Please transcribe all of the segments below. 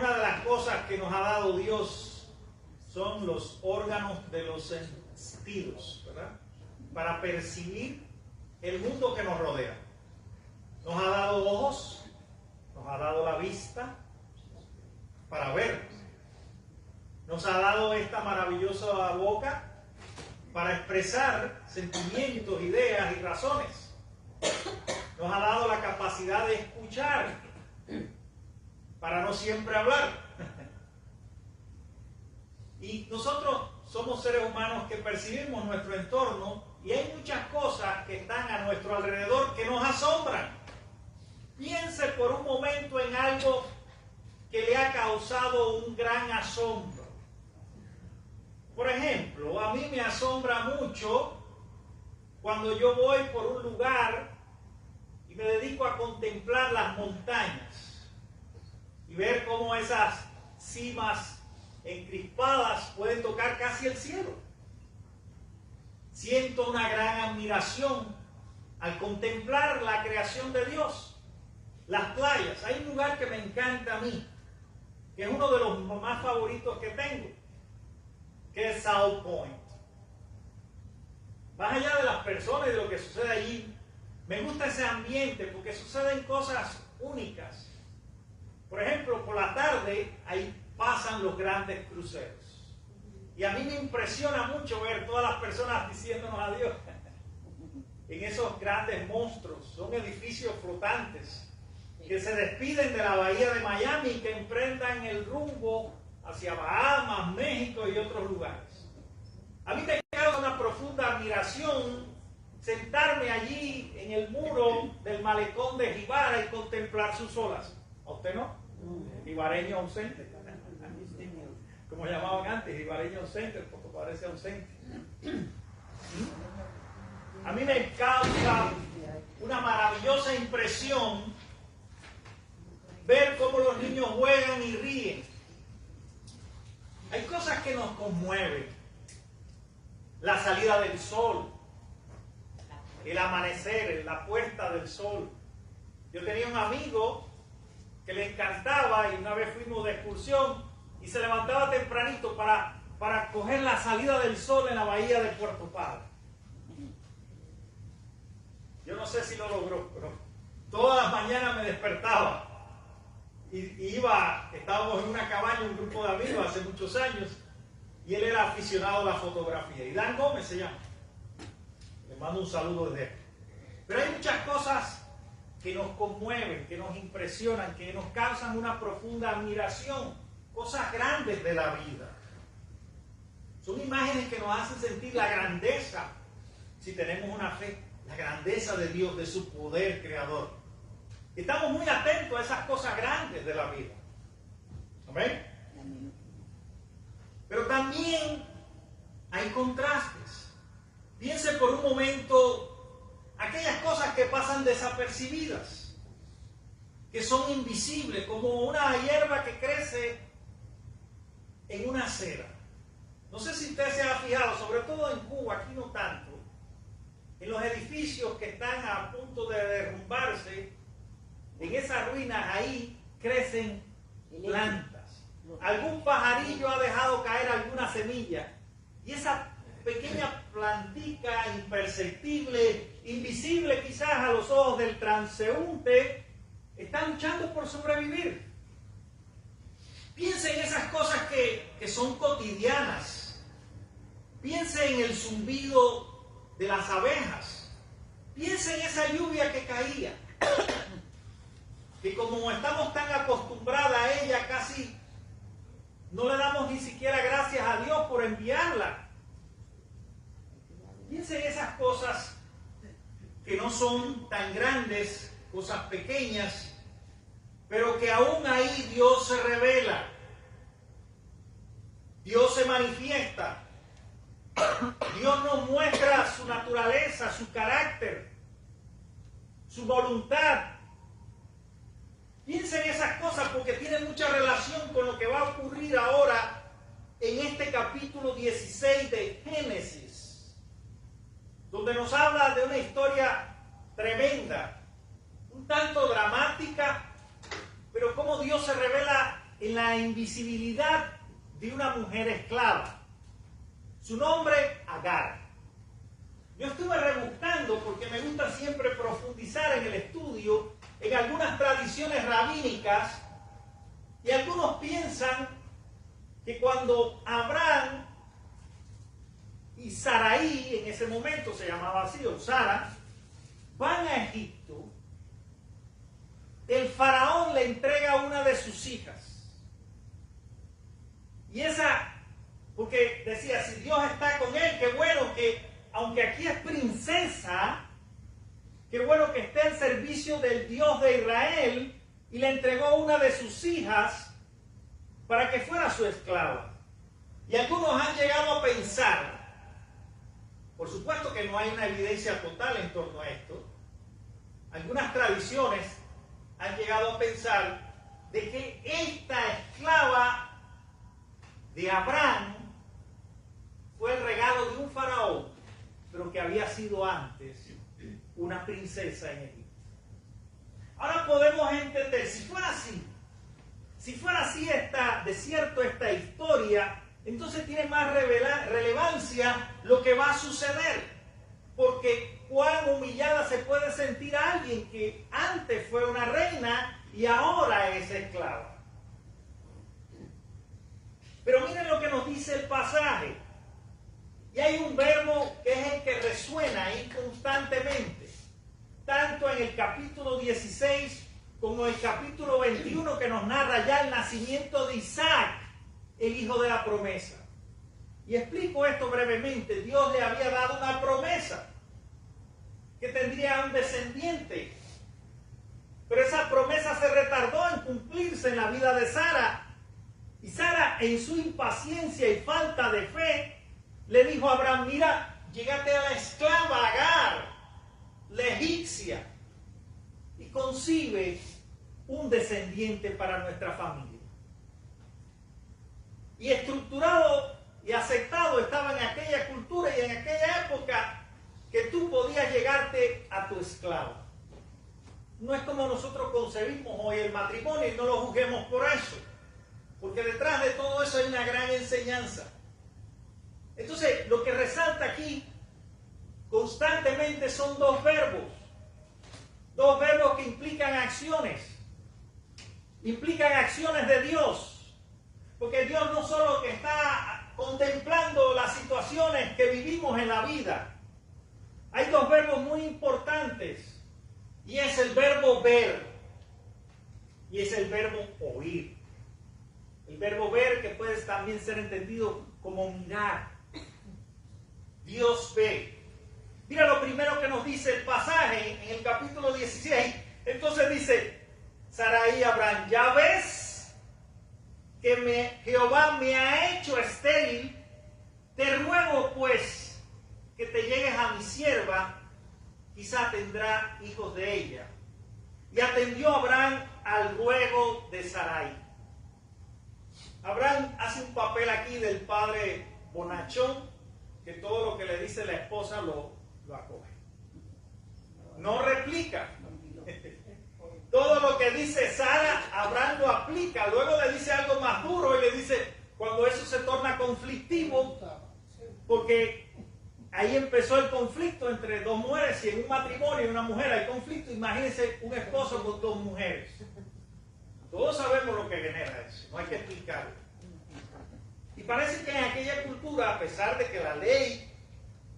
una de las cosas que nos ha dado Dios son los órganos de los sentidos, ¿verdad? Para percibir el mundo que nos rodea. Nos ha dado ojos, nos ha dado la vista para ver. Nos ha dado esta maravillosa boca para expresar sentimientos, ideas y razones. Nos ha dado la capacidad de escuchar para no siempre hablar. Y nosotros somos seres humanos que percibimos nuestro entorno y hay muchas cosas que están a nuestro alrededor que nos asombran. Piense por un momento en algo que le ha causado un gran asombro. Por ejemplo, a mí me asombra mucho cuando yo voy por un lugar y me dedico a contemplar las montañas y ver cómo esas cimas encrispadas pueden tocar casi el cielo. Siento una gran admiración al contemplar la creación de Dios. Las playas, hay un lugar que me encanta a mí, que es uno de los más favoritos que tengo, que es South Point. Más allá de las personas y de lo que sucede allí, me gusta ese ambiente porque suceden cosas únicas. Por ejemplo, por la tarde ahí pasan los grandes cruceros. Y a mí me impresiona mucho ver todas las personas diciéndonos adiós en esos grandes monstruos. Son edificios flotantes que se despiden de la bahía de Miami y que enfrentan el rumbo hacia Bahamas, México y otros lugares. A mí me causa una profunda admiración sentarme allí en el muro del malecón de Jibara y contemplar sus olas. ¿A usted no? Jibareño ausente. Como llamaban antes, jibareño ausente, porque parece ausente. A mí me causa una maravillosa impresión ver cómo los niños juegan y ríen. Hay cosas que nos conmueven. La salida del sol, el amanecer, la puesta del sol. Yo tenía un amigo que le encantaba y una vez fuimos de excursión y se levantaba tempranito para coger la salida del sol en la bahía de Puerto Padre. Yo no sé si lo logró, pero todas las mañanas me despertaba. Estábamos en una cabaña, un grupo de amigos hace muchos años, y él era aficionado a la fotografía. Y Dan Gómez se llama. Le mando un saludo desde él. Pero hay muchas cosas que nos conmueven, que nos impresionan, que nos causan una profunda admiración. Cosas grandes de la vida. Son imágenes que nos hacen sentir la grandeza, si tenemos una fe, la grandeza de Dios, de su poder creador. Estamos muy atentos a esas cosas grandes de la vida. ¿Amén? Pero también hay contrastes. Piense por un momento aquellas cosas que pasan desapercibidas, que son invisibles, como una hierba que crece en una acera. No sé si usted se ha fijado, sobre todo en Cuba, aquí no tanto, en los edificios que están a punto de derrumbarse. En esas ruinas ahí crecen plantas. Algún pajarillo ha dejado caer alguna semilla y esa pequeña plantica imperceptible, invisible quizás a los ojos del transeúnte, está luchando por sobrevivir. Piense en esas cosas que son cotidianas. Piense en el zumbido de las abejas. Piense en esa lluvia que caía. Que como estamos tan acostumbrados a ella, casi no le damos ni siquiera gracias a Dios por enviarla. Piensen en esas cosas que no son tan grandes, cosas pequeñas, pero que aún ahí Dios se revela. Dios se manifiesta. Dios nos muestra su naturaleza, su carácter, su voluntad. Piensen en esas cosas porque tienen mucha relación con lo que va a ocurrir ahora en este capítulo 16 de Génesis, donde nos habla de una historia tremenda, un tanto dramática, pero cómo Dios se revela en la invisibilidad de una mujer esclava. Su nombre, Agar. Yo estuve rebuscando porque me gusta siempre profundizar en el estudio en algunas tradiciones rabínicas, y algunos piensan que cuando Abraham y Sarai, en ese momento se llamaba así, o Sara, van a Egipto, el faraón le entrega una de sus hijas. Y esa, porque decía, si Dios está con él, qué bueno que, aunque aquí es princesa, qué bueno que esté al servicio del Dios de Israel, y le entregó una de sus hijas para que fuera su esclava. Y algunos han llegado a pensar, por supuesto que no hay una evidencia total en torno a esto, algunas tradiciones han llegado a pensar de que esta esclava de Abraham fue el regalo de un faraón, pero que había sido antes una princesa en Egipto. Ahora podemos entender, si fuera así esta historia, entonces tiene más relevancia lo que va a suceder. Porque cuán humillada se puede sentir a alguien que antes fue una reina y ahora es esclava. Pero miren lo que nos dice el pasaje. Y hay un verbo que es el que resuena ahí constantemente, tanto en el capítulo 16 como en el capítulo 21, que nos narra ya el nacimiento de Isaac, el hijo de la promesa. Y explico esto brevemente. Dios le había dado una promesa, que tendría un descendiente. Pero esa promesa se retardó en cumplirse en la vida de Sara. Y Sara, en su impaciencia y falta de fe, le dijo a Abraham, mira, llégate a la esclava Agar, la egipcia, y concibe un descendiente para nuestra familia. Y estructurado y aceptado estaba en aquella cultura y en aquella época que tú podías llegarte a tu esclavo. No es como nosotros concebimos hoy el matrimonio, y no lo juzguemos por eso, porque detrás de todo eso hay una gran enseñanza. Entonces, lo que resalta aquí constantemente son dos verbos que implican acciones de Dios, porque Dios no solo que está contemplando las situaciones que vivimos en la vida. Hay dos verbos muy importantes, y es el verbo ver y es el verbo oír. El verbo ver, que puede también ser entendido como mirar. Dios ve. Mira lo primero que nos dice el pasaje en el capítulo 16. Entonces dice Sarai a Abraham, ya ves que Jehová me ha hecho estéril, te ruego pues que te llegues a mi sierva, quizá tendrá hijos de ella. Y atendió Abraham al ruego de Sarai. Abraham hace un papel aquí del padre bonachón, que todo lo que le dice la esposa lo acoge. No replica. Todo lo que dice Sara, Abraham lo aplica. Luego le dice algo más duro y le dice, cuando eso se torna conflictivo, porque ahí empezó el conflicto entre dos mujeres. Si en un matrimonio y una mujer hay conflicto, imagínense un esposo con dos mujeres. Todos sabemos lo que genera eso, no hay que explicarlo. Y parece que en aquella cultura, a pesar de que la ley,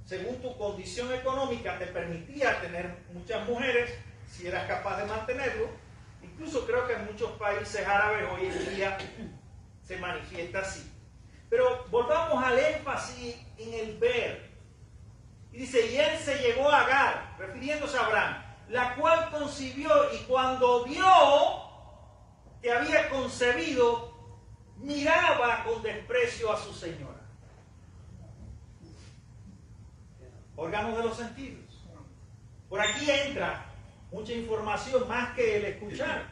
según tu condición económica, te permitía tener muchas mujeres, si eras capaz de mantenerlo, incluso creo que en muchos países árabes hoy en día se manifiesta así. Pero volvamos al énfasis en el ver. Y dice, y él se llegó a Agar, refiriéndose a Abraham, la cual concibió, y cuando vio que había concebido, miraba con desprecio a su señora. Órganos de los sentidos. Por aquí entra mucha información, más que el escuchar.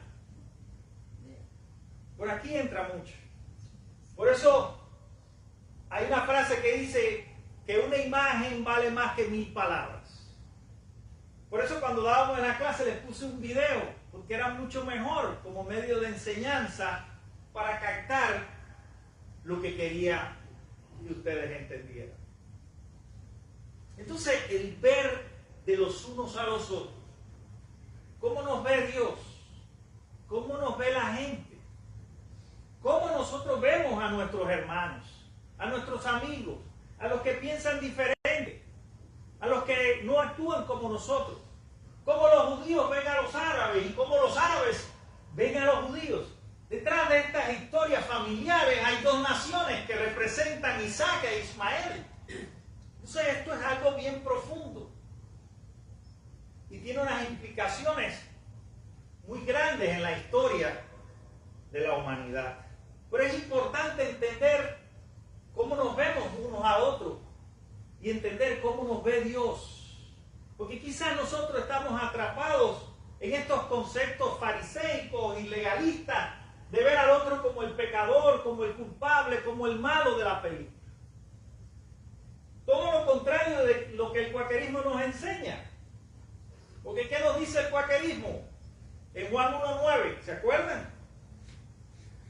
Por aquí entra mucho. Por eso hay una frase que dice que una imagen vale más que 1000 palabras. Por eso cuando dábamos en la clase les puse un video, porque era mucho mejor como medio de enseñanza para captar lo que quería que ustedes entendieran. Entonces, el ver de los unos a los otros, cómo nos ve Dios, cómo nos ve la gente, cómo nosotros vemos a nuestros hermanos, a nuestros amigos, a los que piensan diferente, a los que no actúan como nosotros, cómo los judíos ven a los árabes y cómo los árabes ven a los judíos. Detrás de estas historias familiares hay dos naciones que representan Isaac e Ismael. Entonces esto es algo bien profundo y tiene unas implicaciones muy grandes en la historia de la humanidad. Pero es importante entender cómo nos vemos unos a otros y entender cómo nos ve Dios. Porque quizás nosotros estamos atrapados en estos conceptos fariseicos y legalistas de ver al otro como el pecador, como el culpable, como el malo de la película. Todo lo contrario de lo que el cuaquerismo nos enseña. Porque ¿qué nos dice el cuaquerismo? En Juan 1:9, ¿se acuerdan?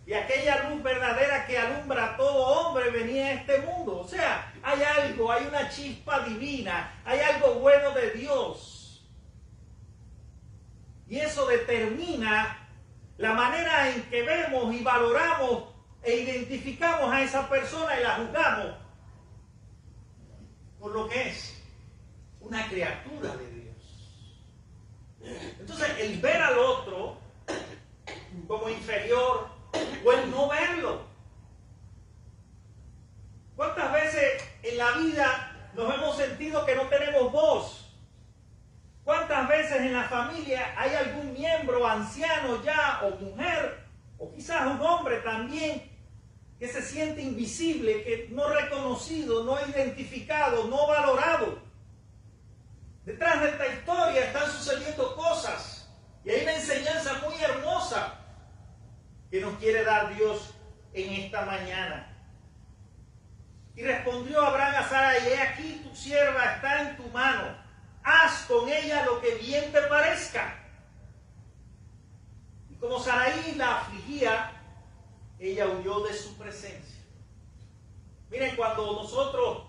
Y aquella luz verdadera que alumbra a todo hombre venía a este mundo. O sea, hay algo, hay una chispa divina, hay algo bueno de Dios. Y eso determina la manera en que vemos y valoramos e identificamos a esa persona y la juzgamos por lo que es una criatura de Dios. Entonces, el ver al otro como inferior o el no verlo. ¿Cuántas veces en la vida nos hemos sentido que no tenemos voz? ¿Cuántas veces en la familia hay algún miembro anciano ya o mujer o quizás un hombre también que se siente invisible, que no reconocido, no identificado, no valorado? Detrás de esta historia están sucediendo cosas y hay una enseñanza muy hermosa que nos quiere dar Dios en esta mañana. Y respondió Abraham a Sara: y he aquí tu sierva está en tu mano, haz con ella lo que bien te parezca. Y como Sarai la afligía, ella huyó de su presencia. Miren, cuando nosotros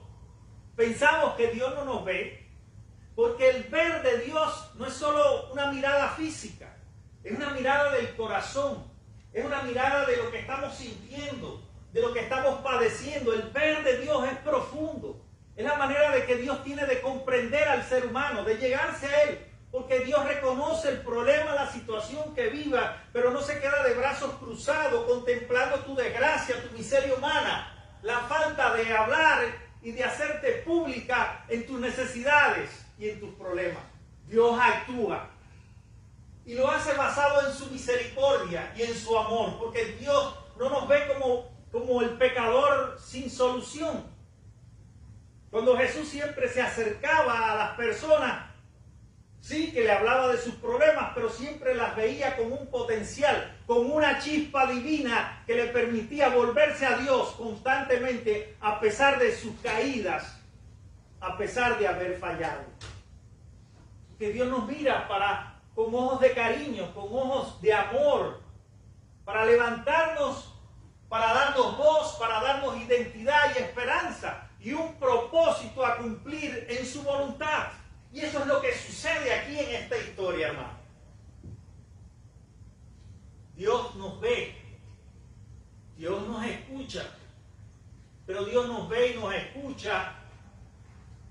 pensamos que Dios no nos ve, porque el ver de Dios no es solo una mirada física, es una mirada del corazón, es una mirada de lo que estamos sintiendo, de lo que estamos padeciendo. El ver de Dios es profundo. Es la manera de que Dios tiene de comprender al ser humano, de llegarse a él. Porque Dios reconoce el problema, la situación que viva, pero no se queda de brazos cruzados contemplando tu desgracia, tu miseria humana, la falta de hablar y de hacerte pública en tus necesidades y en tus problemas. Dios actúa. Y lo hace basado en su misericordia y en su amor, porque Dios no nos ve como el pecador sin solución. Cuando Jesús siempre se acercaba a las personas, sí, que le hablaba de sus problemas, pero siempre las veía con un potencial, con una chispa divina que le permitía volverse a Dios constantemente a pesar de sus caídas, a pesar de haber fallado. Que Dios nos mira con ojos de cariño, con ojos de amor, para levantarnos, para darnos voz, para darnos identidad y esperanza y un propósito a cumplir en su voluntad. Y eso es lo que sucede aquí en esta historia, hermano. Dios nos ve, Dios nos escucha, pero Dios nos ve y nos escucha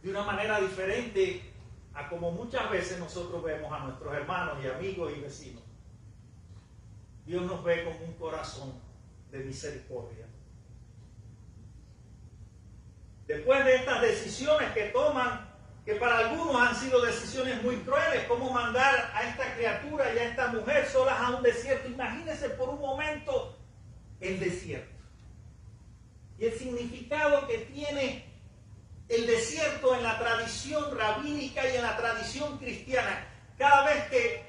de una manera diferente a como muchas veces nosotros vemos a nuestros hermanos y amigos y vecinos. Dios nos ve con un corazón de misericordia. Después de estas decisiones que toman, que para algunos han sido decisiones muy crueles, como mandar a esta criatura y a esta mujer solas a un desierto. Imagínense por un momento el desierto y el significado que tiene el desierto en la tradición rabínica y en la tradición cristiana. Cada vez que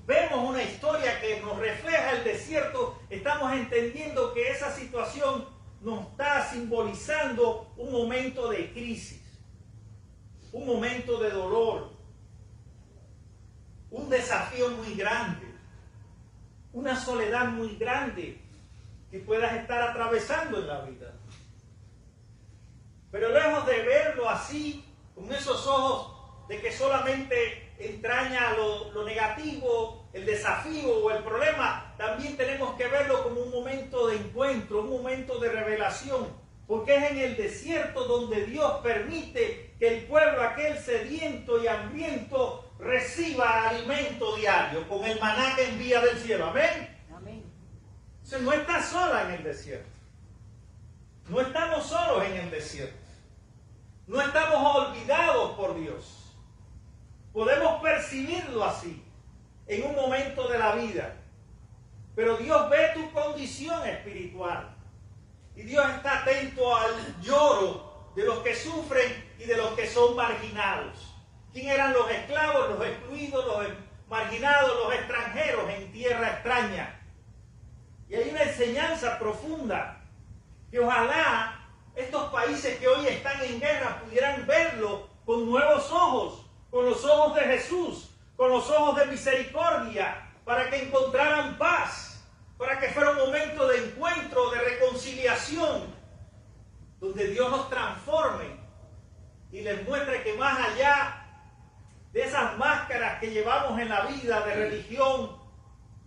vemos una historia que nos refleja el desierto, estamos entendiendo que esa situación nos está simbolizando un momento de crisis, un momento de dolor, un desafío muy grande, una soledad muy grande que puedas estar atravesando en la vida. Pero lejos de verlo así, con esos ojos de que solamente entraña lo negativo, el desafío o el problema, también tenemos que verlo como un momento de encuentro, un momento de revelación, porque es en el desierto donde Dios permite que el pueblo aquel sediento y hambriento reciba alimento diario con el maná que envía del cielo. Amén. Amén. Entonces no está sola en el desierto. No estamos solos en el desierto. No estamos olvidados por Dios. Podemos percibirlo así en un momento de la vida. Pero Dios ve tu condición espiritual. Y Dios está atento al lloro de los que sufren y de los que son marginados. ¿Quién eran los esclavos, los excluidos, los marginados, los extranjeros en tierra extraña? Y hay una enseñanza profunda que ojalá estos países que hoy están en guerra pudieran verlo con nuevos ojos, con los ojos de Jesús, con los ojos de misericordia, para que encontraran paz, para que fuera un momento de encuentro, de reconciliación, donde Dios nos transforme y les muestre que más allá de esas máscaras que llevamos en la vida de religión,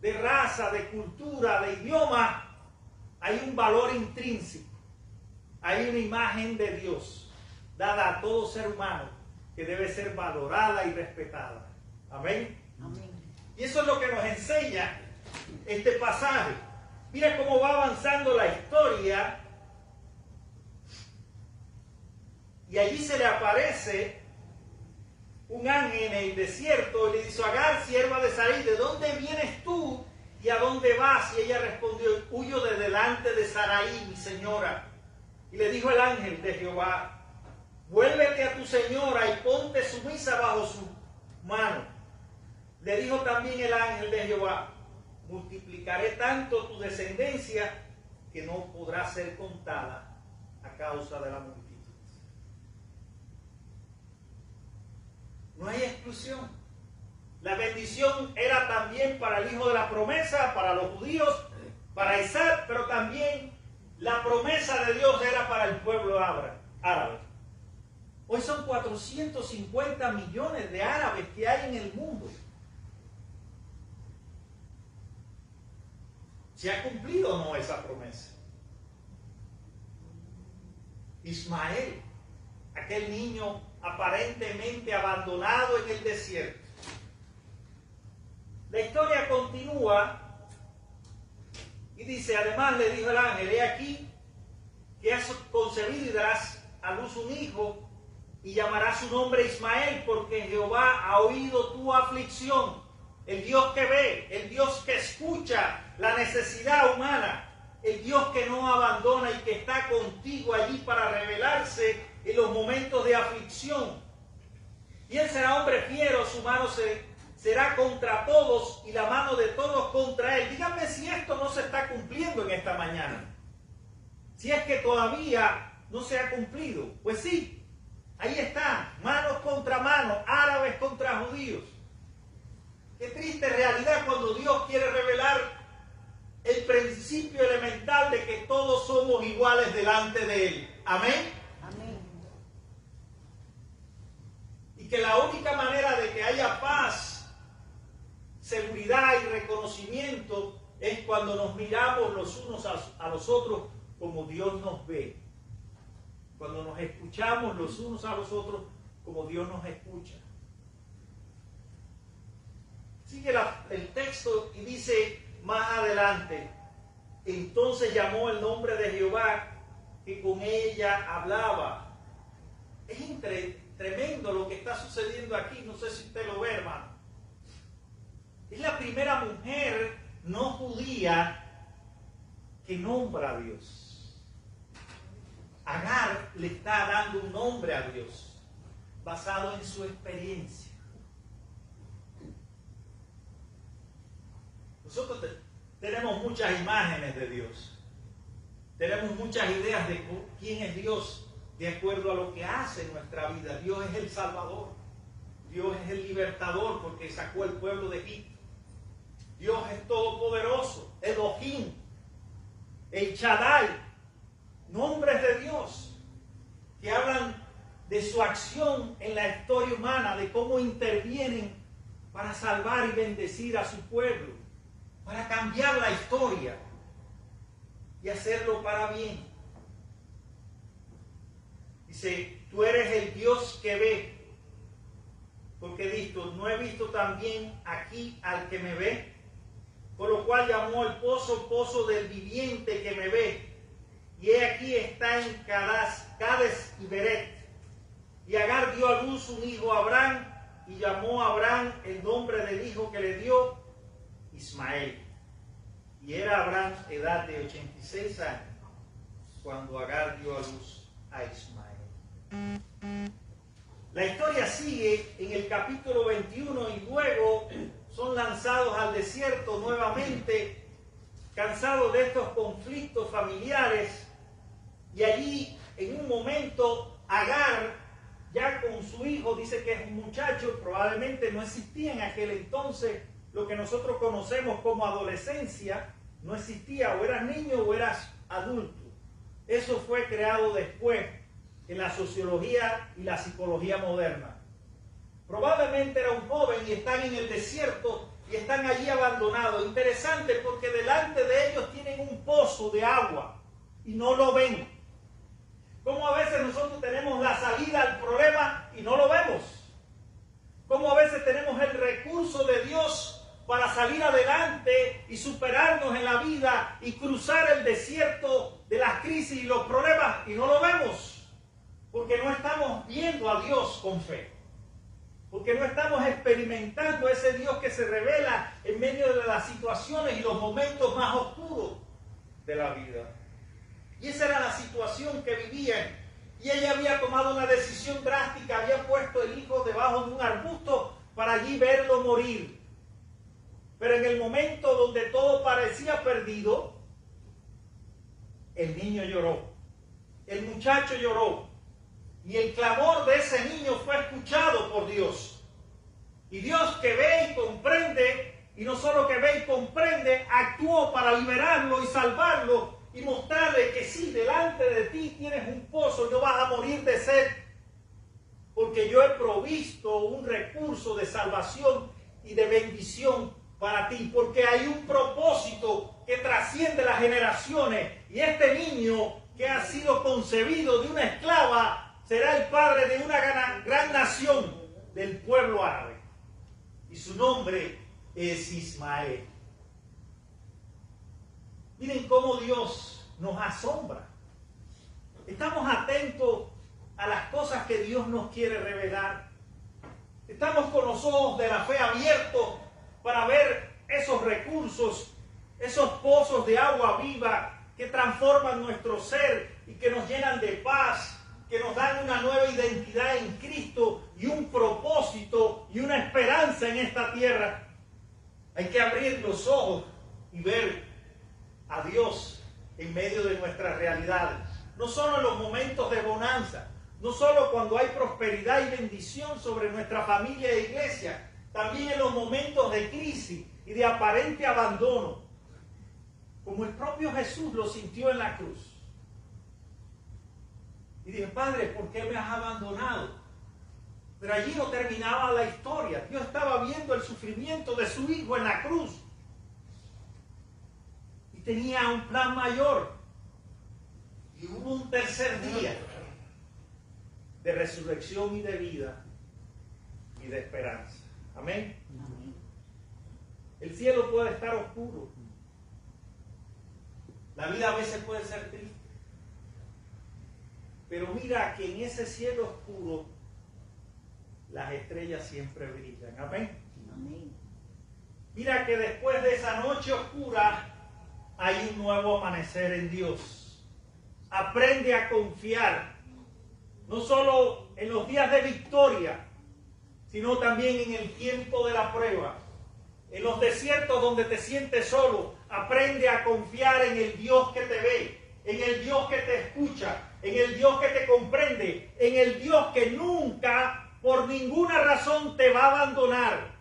de raza, de cultura, de idioma, hay un valor intrínseco. Hay una imagen de Dios dada a todo ser humano que debe ser valorada y respetada. Amén. Amén. Y eso es lo que nos enseña este pasaje. Mira cómo va avanzando la historia. Y allí se le aparece un ángel en el desierto y le dice: Agar, sierva de Sarai, ¿de dónde vienes tú y a dónde vas? Y ella respondió: huyo de delante de Sarai, mi señora. Y le dijo el ángel de Jehová: vuélvete a tu señora y ponte sumisa bajo su mano. Le dijo también el ángel de Jehová: multiplicaré tanto tu descendencia que no podrá ser contada a causa de la multitud. No hay exclusión. La bendición era también para el hijo de la promesa, para los judíos, para Isaac, pero también la promesa de Dios era para el pueblo árabe. Hoy son 450 millones de árabes que hay en el mundo. ¿Se ha cumplido o no esa promesa? Ismael, aquel niño aparentemente abandonado en el desierto. La historia continúa y dice: además le dijo el ángel: he aquí que has concebido y darás a luz un hijo y llamarás su nombre Ismael, porque Jehová ha oído tu aflicción. El Dios que ve, el Dios que escucha la necesidad humana, el Dios que no abandona y que está contigo allí para revelarse en los momentos de aflicción. Y él será hombre fiero, su mano será contra todos y la mano de todos contra él. Díganme si esto no se está cumpliendo en esta mañana. Si es que todavía no se ha cumplido. Pues sí, ahí está, manos contra manos, árabes contra judíos. Qué triste realidad cuando Dios quiere revelar el principio elemental de que todos somos iguales delante de Él. Amén. Amén. Y que la única manera de que haya paz, seguridad y reconocimiento es cuando nos miramos los unos a los otros como Dios nos ve. Cuando nos escuchamos los unos a los otros como Dios nos escucha. Sigue el texto y dice más adelante: entonces llamó el nombre de Jehová que con ella hablaba. Es tremendo lo que está sucediendo aquí. No sé si usted lo ve, hermano. Es la primera mujer no judía que nombra a Dios. Agar le está dando un nombre a Dios basado en su experiencia. Nosotros tenemos muchas imágenes de Dios. Tenemos muchas ideas de quién es Dios de acuerdo a lo que hace en nuestra vida. Dios es el Salvador. Dios es el libertador porque sacó al pueblo de Egipto. Dios es todopoderoso, Elohim. el Shaddai, nombres de Dios que hablan de su acción en la historia humana, de cómo intervienen para salvar y bendecir a su pueblo, para cambiar la historia y hacerlo para bien. Dice, tú eres el Dios que ve, porque dijo, ¿no he visto también aquí al que me ve? Por lo cual llamó el pozo, pozo del viviente que me ve. Y he aquí está en Cades y Beret. Y Agar dio a luz un hijo a Abraham, y llamó a Abraham el nombre del hijo que le dio, Ismael. Y era Abraham edad de 86 años, cuando Agar dio a luz a Ismael. La historia sigue en el capítulo 21 y luego son lanzados al desierto nuevamente, cansados de estos conflictos familiares, y allí en un momento Agar, ya con su hijo, dice que es un muchacho, probablemente no existía en aquel entonces lo que nosotros conocemos como adolescencia, no existía, o eras niño o eras adulto. Eso fue creado después en la sociología y la psicología moderna. Probablemente era un joven y están en el desierto y están allí abandonados. Interesante porque delante de ellos tienen un pozo de agua y no lo ven. Como a veces nosotros tenemos la salida al problema y no lo vemos. Como a veces tenemos el recurso de Dios para salir adelante y superarnos en la vida y cruzar el desierto de las crisis y los problemas y no lo vemos. Porque no estamos viendo a Dios con fe. Porque no estamos experimentando ese Dios que se revela en medio de las situaciones y los momentos más oscuros de la vida. Y esa era la situación que vivían. Y ella había tomado una decisión drástica, había puesto el hijo debajo de un arbusto para allí verlo morir. Pero en el momento donde todo parecía perdido, el niño lloró. El muchacho lloró. Y el clamor de ese niño fue escuchado por Dios. Y Dios, que ve y comprende, y no solo que ve y comprende, actuó para liberarlo y salvarlo y mostrarle que sí, delante de ti tienes un pozo, no vas a morir de sed, porque yo he provisto un recurso de salvación y de bendición para ti, porque hay un propósito que trasciende las generaciones, y este niño que ha sido concebido de una esclava será el padre de una gran nación del pueblo árabe, y su nombre es Ismael. Miren cómo Dios nos asombra. Estamos atentos a las cosas que Dios nos quiere revelar. Estamos con los ojos de la fe abiertos para ver esos recursos, esos pozos de agua viva que transforman nuestro ser y que nos llenan de paz, que nos dan una nueva identidad en Cristo y un propósito y una esperanza en esta tierra. Hay que abrir los ojos y ver a Dios en medio de nuestras realidades. No solo en los momentos de bonanza, no solo cuando hay prosperidad y bendición sobre nuestra familia e iglesia, también en los momentos de crisis y de aparente abandono, como el propio Jesús lo sintió en la cruz. Y dije, Padre, ¿por qué me has abandonado? Pero allí no terminaba la historia. Dios estaba viendo el sufrimiento de su hijo en la cruz. Y tenía un plan mayor. Y hubo un tercer día de resurrección y de vida y de esperanza. Amén. El cielo puede estar oscuro. La vida a veces puede ser triste. Pero mira que en ese cielo oscuro las estrellas siempre brillan. Amén. Amén. Mira que después de esa noche oscura hay un nuevo amanecer en Dios. Aprende a confiar, no solo en los días de victoria, sino también en el tiempo de la prueba. En los desiertos donde te sientes solo, aprende a confiar en el Dios que te ve, en el Dios que te escucha, en el Dios que te comprende, en el Dios que nunca, por ninguna razón, te va a abandonar.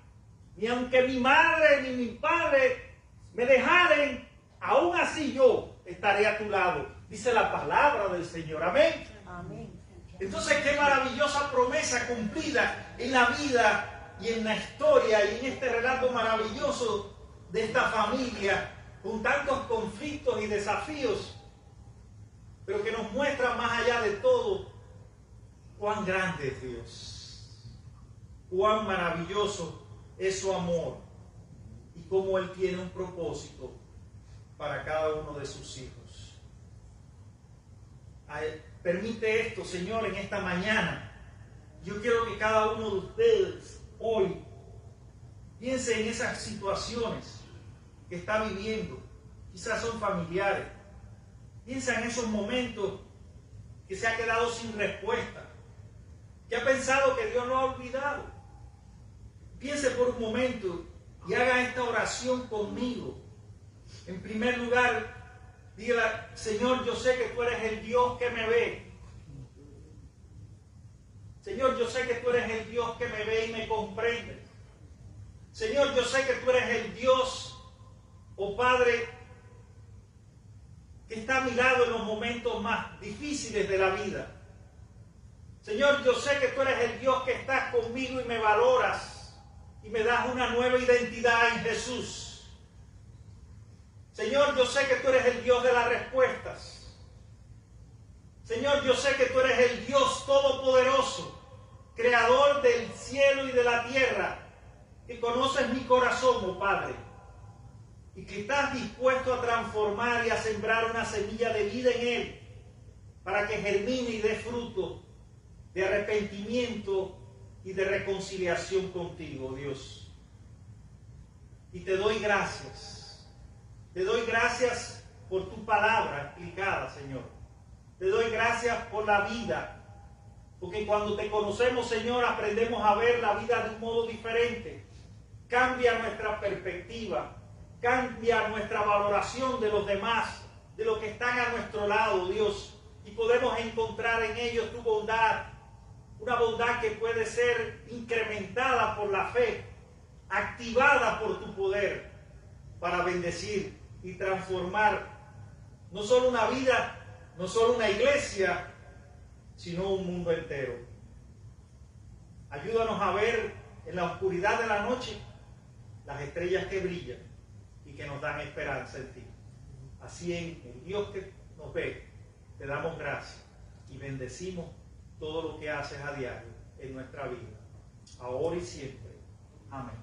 Ni aunque mi madre ni mi padre me dejaren, aún así yo estaré a tu lado. Dice la palabra del Señor. Amén. Amén. Entonces, qué maravillosa promesa cumplida en la vida y en la historia y en este relato maravilloso de esta familia con tantos conflictos y desafíos, pero que nos muestra más allá de todo cuán grande es Dios, cuán maravilloso es su amor y cómo Él tiene un propósito para cada uno de sus hijos. Permite esto, Señor, en esta mañana. Yo quiero que cada uno de ustedes hoy piense en esas situaciones que está viviendo. Quizás son familiares. Piensa en esos momentos que se ha quedado sin respuesta, que ha pensado que Dios lo ha olvidado. Piense por un momento y haga esta oración conmigo. En primer lugar, diga: Señor, yo sé que tú eres el Dios que me ve. Señor, yo sé que tú eres el Dios que me ve y me comprende. Señor, yo sé que tú eres el Dios, oh Padre, que está a mi lado en los momentos más difíciles de la vida. Señor, yo sé que tú eres el Dios que estás conmigo y me valoras y me das una nueva identidad en Jesús. Señor, yo sé que tú eres el Dios de las respuestas. Señor, yo sé que tú eres el Dios todopoderoso, creador del cielo y de la tierra, que conoces mi corazón, oh Padre, y que estás dispuesto a transformar y a sembrar una semilla de vida en él, para que germine y dé fruto de arrepentimiento y de reconciliación contigo, Dios. Y te doy gracias. Te doy gracias por tu palabra explicada, Señor. Te doy gracias por la vida, porque cuando te conocemos, Señor, aprendemos a ver la vida de un modo diferente. Cambia nuestra perspectiva, cambia nuestra valoración de los demás, de los que están a nuestro lado, Dios, y podemos encontrar en ellos tu bondad, una bondad que puede ser incrementada por la fe, activada por tu poder, para bendecir y transformar no solo una vida, no solo una iglesia, sino un mundo entero. Ayúdanos a ver en la oscuridad de la noche las estrellas que brillan y que nos dan esperanza en ti. Así, en el Dios que nos ve, te damos gracias y bendecimos todo lo que haces a diario en nuestra vida, ahora y siempre. Amén.